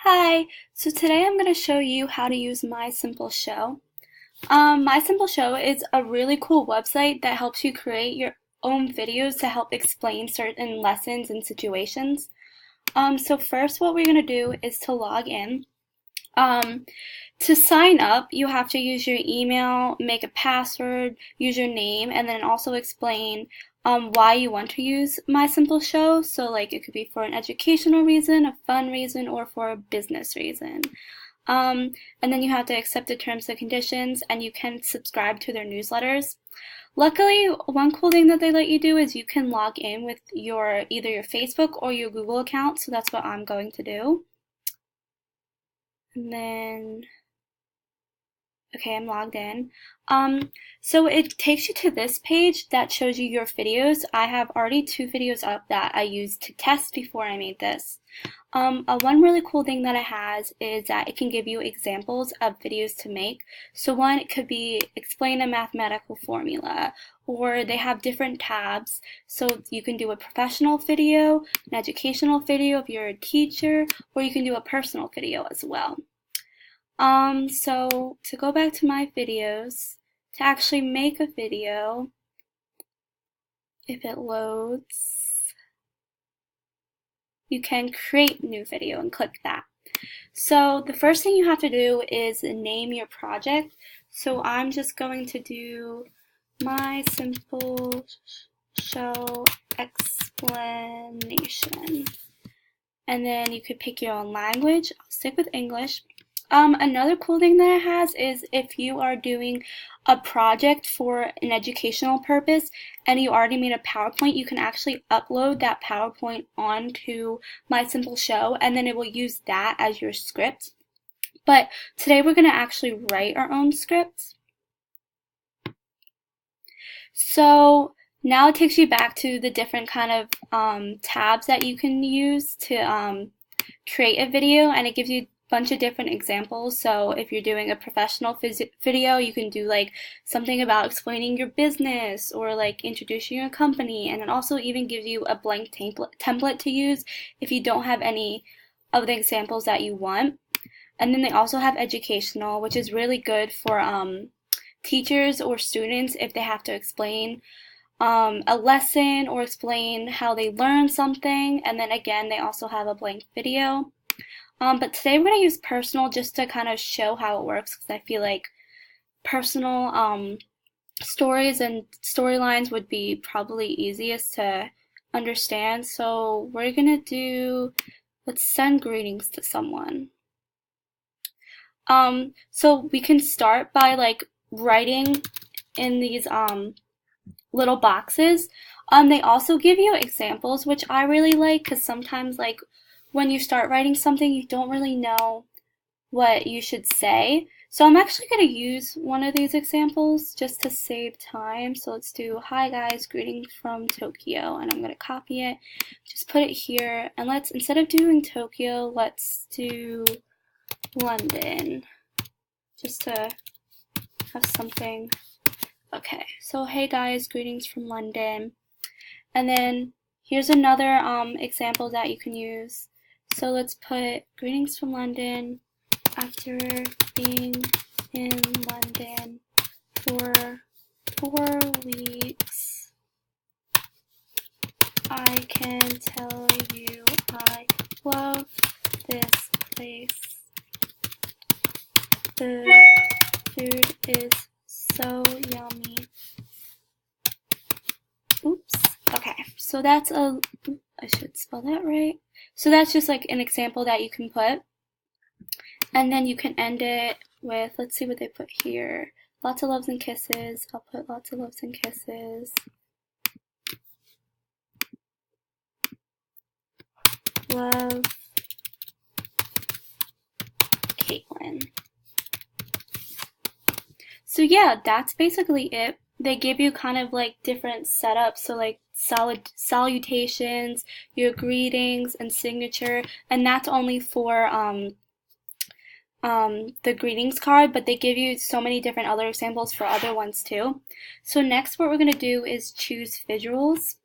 Hi, so today I'm going to show you how to use MySimpleShow. MySimpleShow is a really cool website that helps you create your own videos to help explain certain lessons and situations. So first what we're going to do is to log in. To sign up, you have to use your email, make a password, use your name, and then also explain why you want to use MySimpleShow. So like it could be for an educational reason, a fun reason, or for a business reason. And then you have to accept the terms and conditions, and you can subscribe to their newsletters. Luckily, one cool thing that they let you do is you can log in with either your Facebook or your Google account, so that's what I'm going to do. And then okay, I'm logged in. So it takes you to this page that shows you your videos. I have already 2 videos up that I used to test before I made this. One really cool thing that it has is that it can give you examples of videos to make. So one, it could be explain a mathematical formula, or they have different tabs. So you can do a professional video, an educational video if you're a teacher, or you can do a personal video as well. So to go back to my videos, to actually make a video, if it loads, you can create new video and click that. So the first thing you have to do is name your project. So I'm just going to do MySimpleShow Explanation. And then you could pick your own language. I'll stick with English. Another cool thing that it has is if you are doing a project for an educational purpose and you already made a PowerPoint, you can actually upload that PowerPoint onto MySimpleShow and then it will use that as your script. But today we're going to actually write our own script. So now it takes you back to the different kind of tabs that you can use to create a video, and it gives you bunch of different examples. So if you're doing a professional video, you can do like something about explaining your business or like introducing your company, and it also even gives you a blank template to use if you don't have any of the examples that you want. And then they also have educational, which is really good for teachers or students if they have to explain a lesson or explain how they learned something. And then again, they also have a blank video. But today we're going to use personal just to kind of show how it works, because I feel like personal stories and storylines would be probably easiest to understand. So we're going to do, let's send greetings to someone. So we can start by like writing in these little boxes. They also give you examples, which I really like, because sometimes like when you start writing something, you don't really know what you should say. So I'm actually going to use one of these examples just to save time. So let's do, hi guys, greetings from Tokyo, and I'm going to copy it, just put it here, and let's, instead of doing Tokyo, let's do London, just to have something. Okay, so hey guys, greetings from London. And then here's another example that you can use. So let's put greetings from London. After being in London for 4 weeks, I can tell you I love this place. The food is so yummy. Oops. Okay, so that's I should spell that right. So that's just like an example that you can put. And then you can end it with, let's see what they put here. Lots of loves and kisses. I'll put lots of loves and kisses. Love, Caitlin. So yeah, that's basically it. They give you kind of like different setups, so like salutations, your greetings, and signature, and that's only for the greetings card, but they give you so many different other examples for other ones too. So next what we're going to do is choose visuals.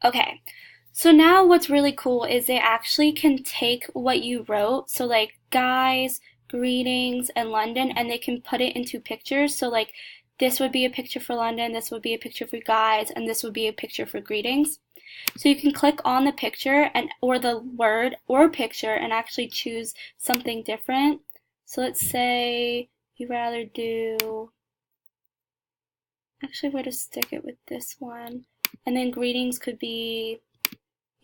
Okay, so now what's really cool is they actually can take what you wrote, so like guys, greetings, and London, and they can put it into pictures. So like this would be a picture for London, this would be a picture for guys, and this would be a picture for greetings. So you can click on the picture and or the word or picture and actually choose something different. So let's say you'd rather do, actually we're to stick it with this one. And then greetings could be,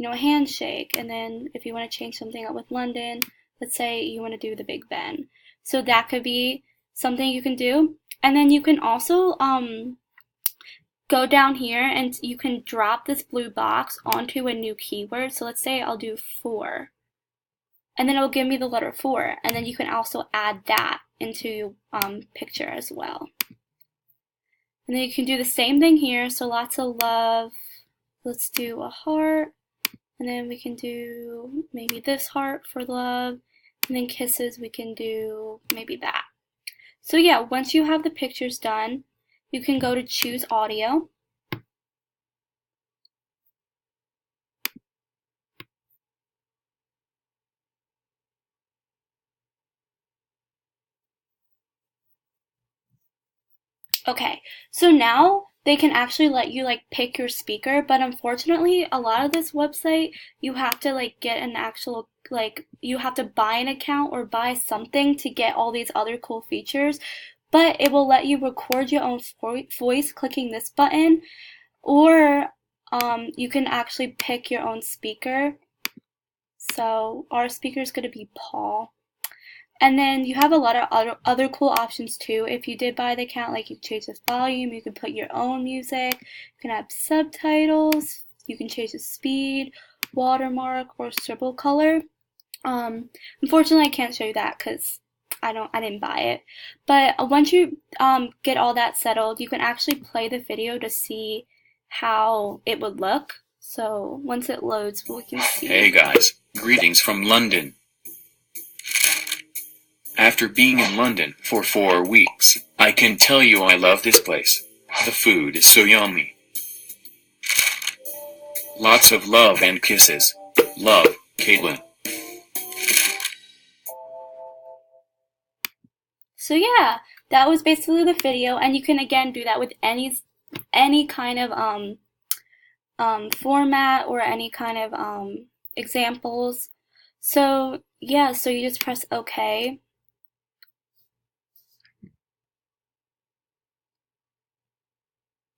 a handshake. And then if you want to change something up with London, let's say you want to do the Big Ben. So that could be something you can do. And then you can also go down here and you can drop this blue box onto a new keyword. So let's say I'll do 4. And then it'll give me the letter 4. And then you can also add that into picture as well. And then you can do the same thing here. So lots of love. Let's do a heart. And then we can do maybe this heart for love. And then kisses, we can do maybe that. So yeah, once you have the pictures done, you can go to choose audio. Okay, so now they can actually let you like pick your speaker, but unfortunately a lot of this website you have to like get an actual, like you have to buy an account or buy something to get all these other cool features, but it will let you record your own voice clicking this button, or you can actually pick your own speaker. So our speaker is going to be Paul. And then you have a lot of other cool options too. If you did buy the account, like you change the volume, you can put your own music, you can have subtitles, you can change the speed, watermark, or scribble color. Unfortunately, I can't show you that because I didn't buy it. But once you get all that settled, you can actually play the video to see how it would look. So once it loads, we can see. Hey guys, greetings from London. After being in London for 4 weeks, I can tell you I love this place. The food is so yummy. Lots of love and kisses. Love, Caitlin. So yeah, that was basically the video, and you can again do that with any kind of format or any kind of examples. So yeah, so you just press OK.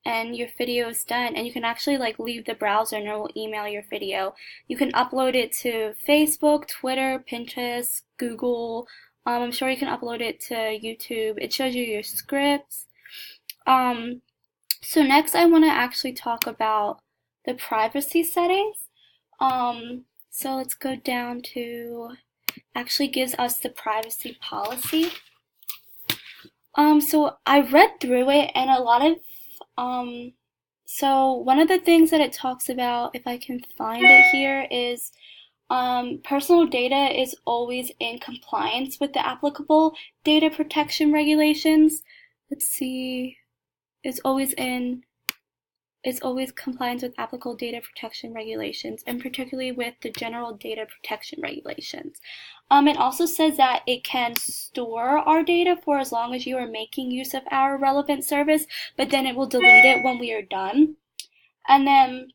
And your video is done, and you can actually like leave the browser and it will email your video. You can upload it to Facebook, Twitter, Pinterest, Google. I'm sure you can upload it to YouTube. It shows you your scripts. So next I want to actually talk about the privacy settings. So let's go down to, actually gives us the privacy policy. So I read through it, and a lot of so one of the things that it talks about, if I can find it here, is personal data is always in compliance with the applicable data protection regulations. Let's see, it's always compliance with applicable data protection regulations, and particularly with the general data protection regulations. It also says that it can store our data for as long as you are making use of our relevant service, but then it will delete it when we are done. And then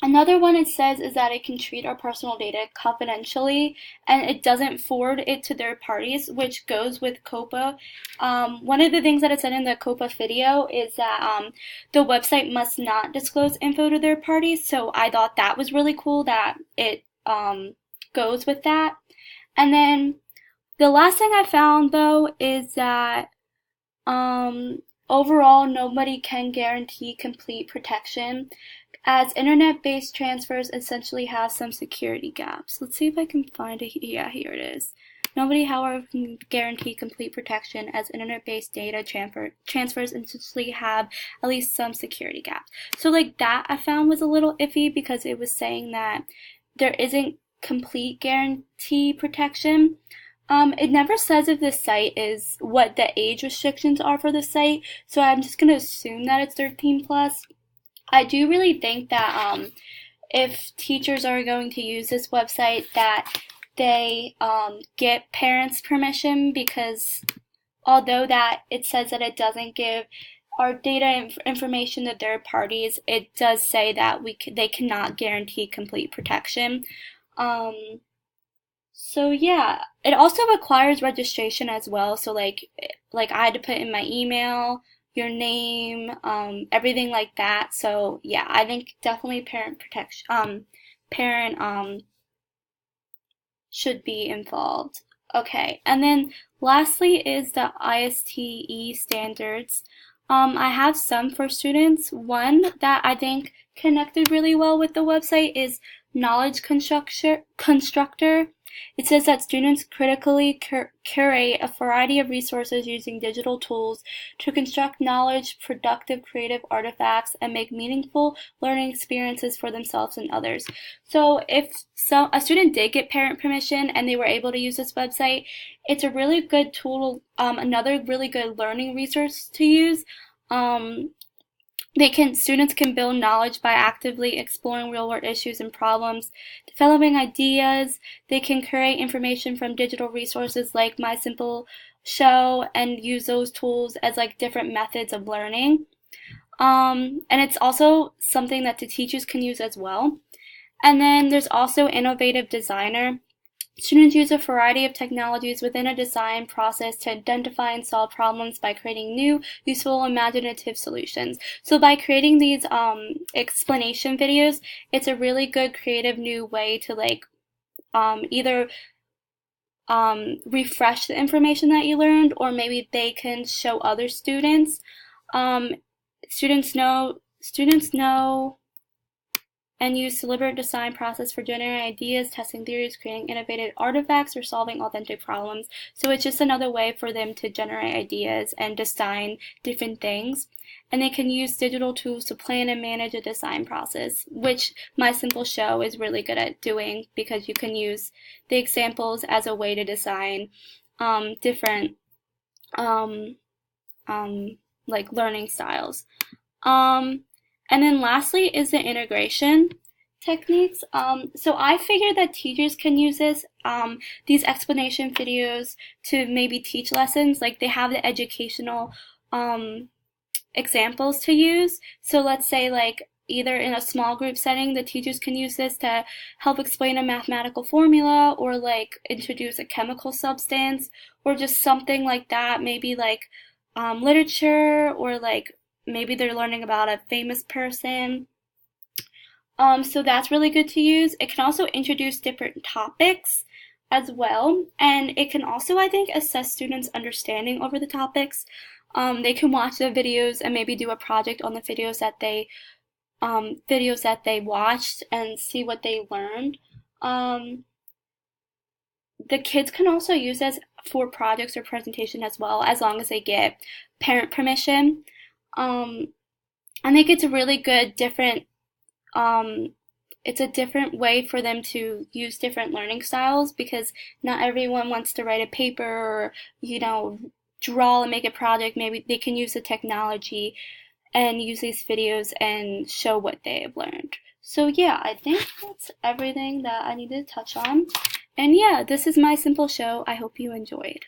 another one it says is that it can treat our personal data confidentially, and it doesn't forward it to third parties, which goes with COPPA. One of the things that it said in the COPPA video is that the website must not disclose info to third parties, so I thought that was really cool that it goes with that. And then the last thing I found though is that overall nobody can guarantee complete protection, as internet-based transfers essentially have some security gaps. Let's see if I can find it. Yeah, here it is. Nobody, however, can guarantee complete protection, as internet-based data transfers essentially have at least some security gaps. So like that I found was a little iffy, because it was saying that there isn't complete guarantee protection. It never says if the site is, what the age restrictions are for the site, so I'm just going to assume that it's 13 plus. I do really think that if teachers are going to use this website, that they get parents' permission, because although that it says that it doesn't give our data information to third parties, it does say that they cannot guarantee complete protection. So yeah, it also requires registration as well. So like I had to put in my email, your name, everything like that. So yeah, I think definitely parent protection, parent should be involved. Okay, and then lastly is the ISTE standards. I have some for students. One that I think connected really well with the website is Knowledge Constructor. It says that students critically curate a variety of resources using digital tools to construct knowledge, productive, creative artifacts, and make meaningful learning experiences for themselves and others. So if a student did get parent permission and they were able to use this website, it's a really good tool, another really good learning resource to use. Students can build knowledge by actively exploring real-world issues and problems, developing ideas. They can create information from digital resources like MySimpleShow and use those tools as like different methods of learning. And it's also something that the teachers can use as well. And then there's also Innovative Designer. Students use a variety of technologies within a design process to identify and solve problems by creating new, useful, imaginative solutions. So by creating these explanation videos, it's a really good creative new way to either refresh the information that you learned, or maybe they can show other students. Um, students know and use deliberate design process for generating ideas, testing theories, creating innovative artifacts, or solving authentic problems. So it's just another way for them to generate ideas and design different things. And they can use digital tools to plan and manage a design process, which MySimpleShow is really good at doing, because you can use the examples as a way to design different like learning styles. And then lastly is the integration techniques. So I figured that teachers can use these explanation videos to maybe teach lessons. Like they have the educational examples to use. So let's say like either in a small group setting, the teachers can use this to help explain a mathematical formula, or like introduce a chemical substance, or just something like that. Maybe like literature, or like maybe they're learning about a famous person. So that's really good to use. It can also introduce different topics as well, and it can also, I think, assess students' understanding over the topics. They can watch the videos and maybe do a project on the videos that they watched and see what they learned. The kids can also use this for projects or presentation as well, as long as they get parent permission. I think it's a really good it's a different way for them to use different learning styles, because not everyone wants to write a paper or, draw and make a project. Maybe they can use the technology and use these videos and show what they have learned. So yeah, I think that's everything that I needed to touch on. And yeah, this is My Simple Show. I hope you enjoyed.